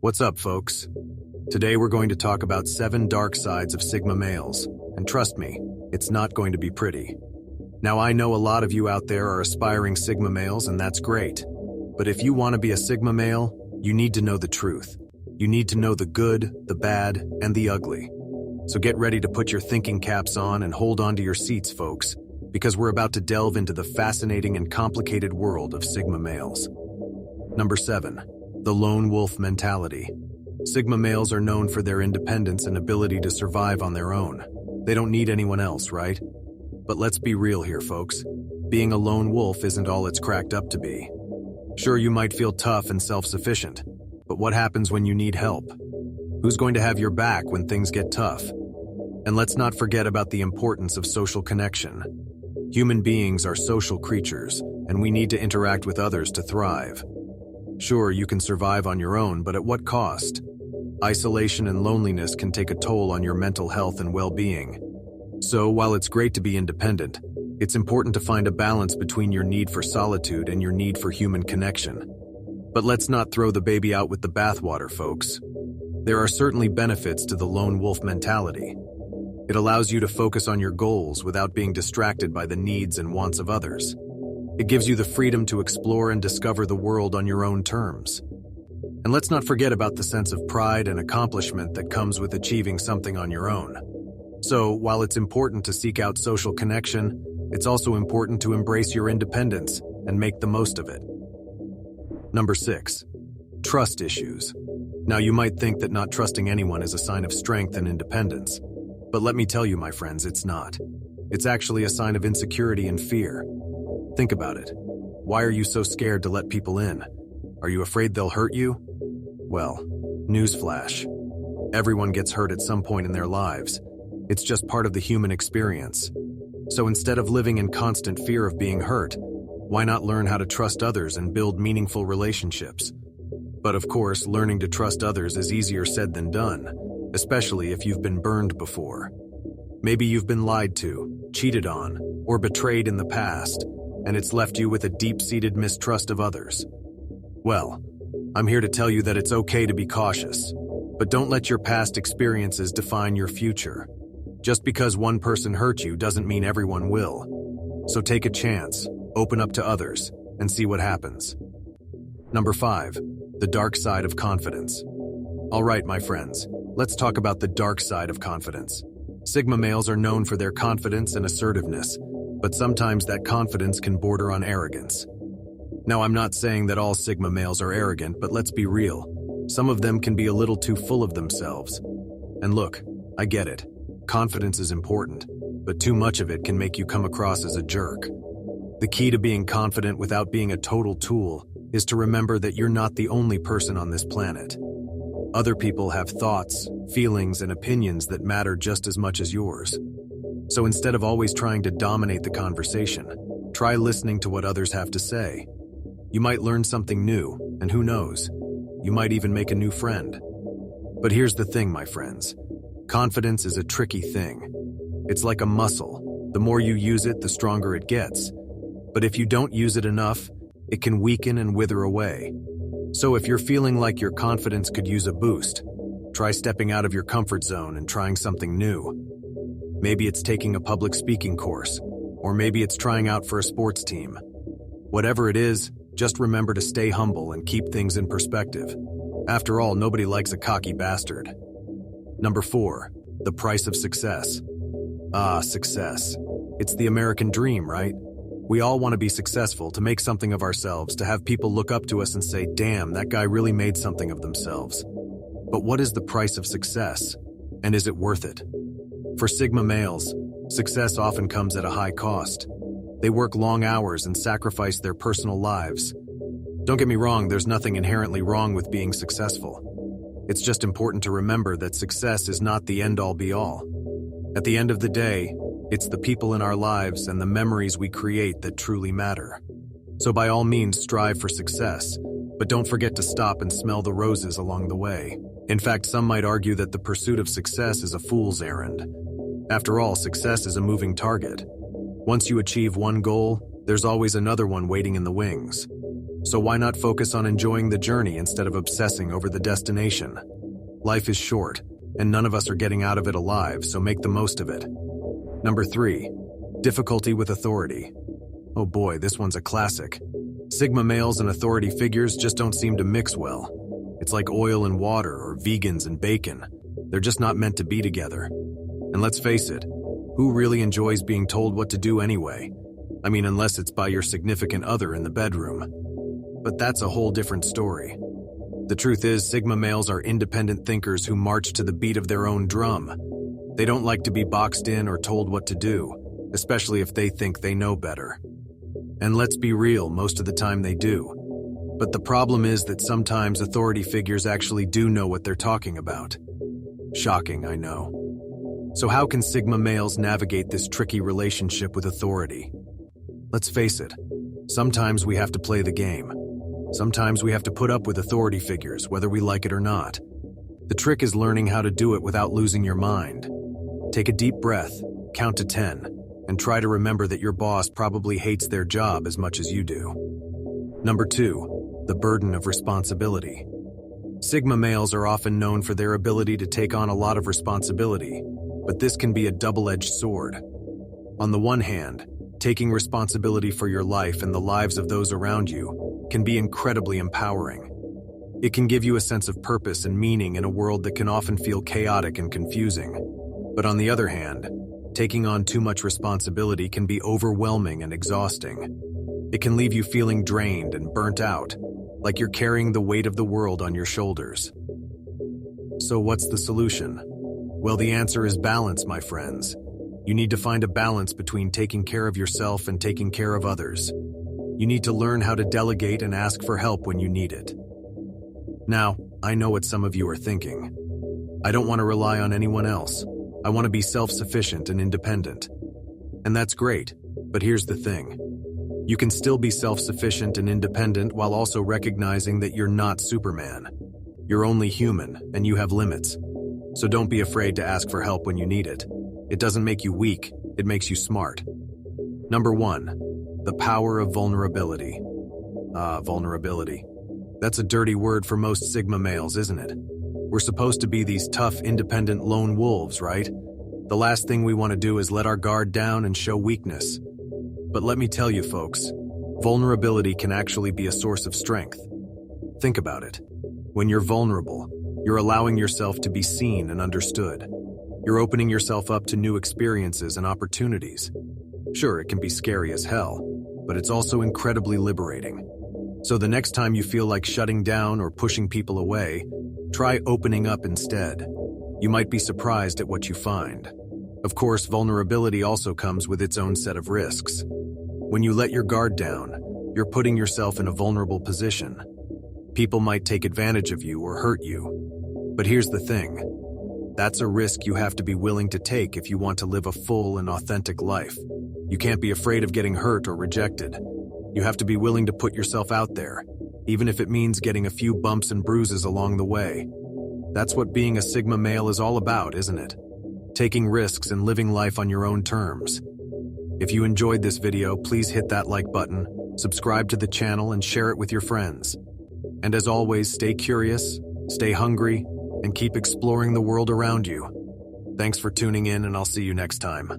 What's up, folks? Today we're going to talk about 7 dark sides of Sigma males, and trust me, it's not going to be pretty. Now, I know a lot of you out there are aspiring Sigma males, and that's great. But if you want to be a Sigma male, you need to know the truth. You need to know the good, the bad, and the ugly. So get ready to put your thinking caps on and hold on to your seats, folks, because we're about to delve into the fascinating and complicated world of Sigma males. Number 7. The lone wolf mentality. Sigma males are known for their independence and ability to survive on their own. They don't need anyone else, right? But let's be real here, folks. Being a lone wolf isn't all it's cracked up to be. Sure, you might feel tough and self-sufficient, but what happens when you need help? Who's going to have your back when things get tough? And let's not forget about the importance of social connection. Human beings are social creatures, and we need to interact with others to thrive. Sure, you can survive on your own, but at what cost? Isolation and loneliness can take a toll on your mental health and well-being. So, while it's great to be independent, it's important to find a balance between your need for solitude and your need for human connection. But let's not throw the baby out with the bathwater, folks. There are certainly benefits to the lone wolf mentality. It allows you to focus on your goals without being distracted by the needs and wants of others. It gives you the freedom to explore and discover the world on your own terms. And let's not forget about the sense of pride and accomplishment that comes with achieving something on your own. So, while it's important to seek out social connection, it's also important to embrace your independence and make the most of it. Number 6. Trust issues. Now, you might think that not trusting anyone is a sign of strength and independence. But let me tell you, my friends, it's not. It's actually a sign of insecurity and fear. Think about it. Why are you so scared to let people in? Are you afraid they'll hurt you? Well, newsflash. Everyone gets hurt at some point in their lives. It's just part of the human experience. So instead of living in constant fear of being hurt, why not learn how to trust others and build meaningful relationships? But of course, learning to trust others is easier said than done, especially if you've been burned before. Maybe you've been lied to, cheated on, or betrayed in the past, and it's left you with a deep-seated mistrust of others. Well, I'm here to tell you that it's okay to be cautious, but don't let your past experiences define your future. Just because one person hurt you doesn't mean everyone will. So take a chance, open up to others, and see what happens. Number 5. The dark side of confidence. All right, my friends, let's talk about the dark side of confidence. Sigma males are known for their confidence and assertiveness, but sometimes that confidence can border on arrogance. Now, I'm not saying that all Sigma males are arrogant, but let's be real. Some of them can be a little too full of themselves. And look, I get it. Confidence is important, but too much of it can make you come across as a jerk. The key to being confident without being a total tool is to remember that you're not the only person on this planet. Other people have thoughts, feelings, and opinions that matter just as much as yours. So instead of always trying to dominate the conversation, try listening to what others have to say. You might learn something new, and who knows, you might even make a new friend. But here's the thing, my friends. Confidence is a tricky thing. It's like a muscle. The more you use it, the stronger it gets. But if you don't use it enough, it can weaken and wither away. So if you're feeling like your confidence could use a boost, try stepping out of your comfort zone and trying something new. Maybe it's taking a public speaking course, or maybe it's trying out for a sports team. Whatever it is, just remember to stay humble and keep things in perspective. After all, nobody likes a cocky bastard. Number 4. The price of success. Success. It's the American dream, right? We all want to be successful, to make something of ourselves, to have people look up to us and say, damn, that guy really made something of themselves. But what is the price of success? And is it worth it? For Sigma males, success often comes at a high cost. They work long hours and sacrifice their personal lives. Don't get me wrong, there's nothing inherently wrong with being successful. It's just important to remember that success is not the end-all be-all. At the end of the day, it's the people in our lives and the memories we create that truly matter. So by all means, strive for success, but don't forget to stop and smell the roses along the way. In fact, some might argue that the pursuit of success is a fool's errand. After all, success is a moving target. Once you achieve one goal, there's always another one waiting in the wings. So why not focus on enjoying the journey instead of obsessing over the destination? Life is short, and none of us are getting out of it alive, so make the most of it. Number 3, difficulty with authority. Oh boy, this one's a classic. Sigma males and authority figures just don't seem to mix well. It's like oil and water or vegans and bacon. They're just not meant to be together. And let's face it, who really enjoys being told what to do anyway? I mean, unless it's by your significant other in the bedroom. But that's a whole different story. The truth is, Sigma males are independent thinkers who march to the beat of their own drum. They don't like to be boxed in or told what to do, especially if they think they know better. And let's be real, most of the time they do. But the problem is that sometimes authority figures actually do know what they're talking about. Shocking, I know. So how can Sigma males navigate this tricky relationship with authority? Let's face it, sometimes we have to play the game. Sometimes we have to put up with authority figures, whether we like it or not. The trick is learning how to do it without losing your mind. Take a deep breath, count to 10, and try to remember that your boss probably hates their job as much as you do. Number 2, the burden of responsibility. Sigma males are often known for their ability to take on a lot of responsibility, but this can be a double-edged sword. On the one hand, taking responsibility for your life and the lives of those around you can be incredibly empowering. It can give you a sense of purpose and meaning in a world that can often feel chaotic and confusing. But on the other hand, taking on too much responsibility can be overwhelming and exhausting. It can leave you feeling drained and burnt out, like you're carrying the weight of the world on your shoulders. So what's the solution? Well, the answer is balance, my friends. You need to find a balance between taking care of yourself and taking care of others. You need to learn how to delegate and ask for help when you need it. Now, I know what some of you are thinking. I don't want to rely on anyone else. I want to be self-sufficient and independent. And that's great, but here's the thing. You can still be self-sufficient and independent while also recognizing that you're not Superman. You're only human, and you have limits. So don't be afraid to ask for help when you need it. It doesn't make you weak, it makes you smart. Number 1, the power of vulnerability. Vulnerability. That's a dirty word for most Sigma males, isn't it? We're supposed to be these tough, independent lone wolves, right? The last thing we want to do is let our guard down and show weakness. But let me tell you, folks, vulnerability can actually be a source of strength. Think about it. When you're vulnerable, you're allowing yourself to be seen and understood. You're opening yourself up to new experiences and opportunities. Sure, it can be scary as hell, but it's also incredibly liberating. So the next time you feel like shutting down or pushing people away, try opening up instead. You might be surprised at what you find. Of course, vulnerability also comes with its own set of risks. When you let your guard down, you're putting yourself in a vulnerable position. People might take advantage of you or hurt you. But here's the thing. That's a risk you have to be willing to take if you want to live a full and authentic life. You can't be afraid of getting hurt or rejected. You have to be willing to put yourself out there, even if it means getting a few bumps and bruises along the way. That's what being a Sigma male is all about, isn't it? Taking risks and living life on your own terms. If you enjoyed this video, please hit that like button, subscribe to the channel, and share it with your friends. And as always, stay curious, stay hungry, and keep exploring the world around you. Thanks for tuning in, and I'll see you next time.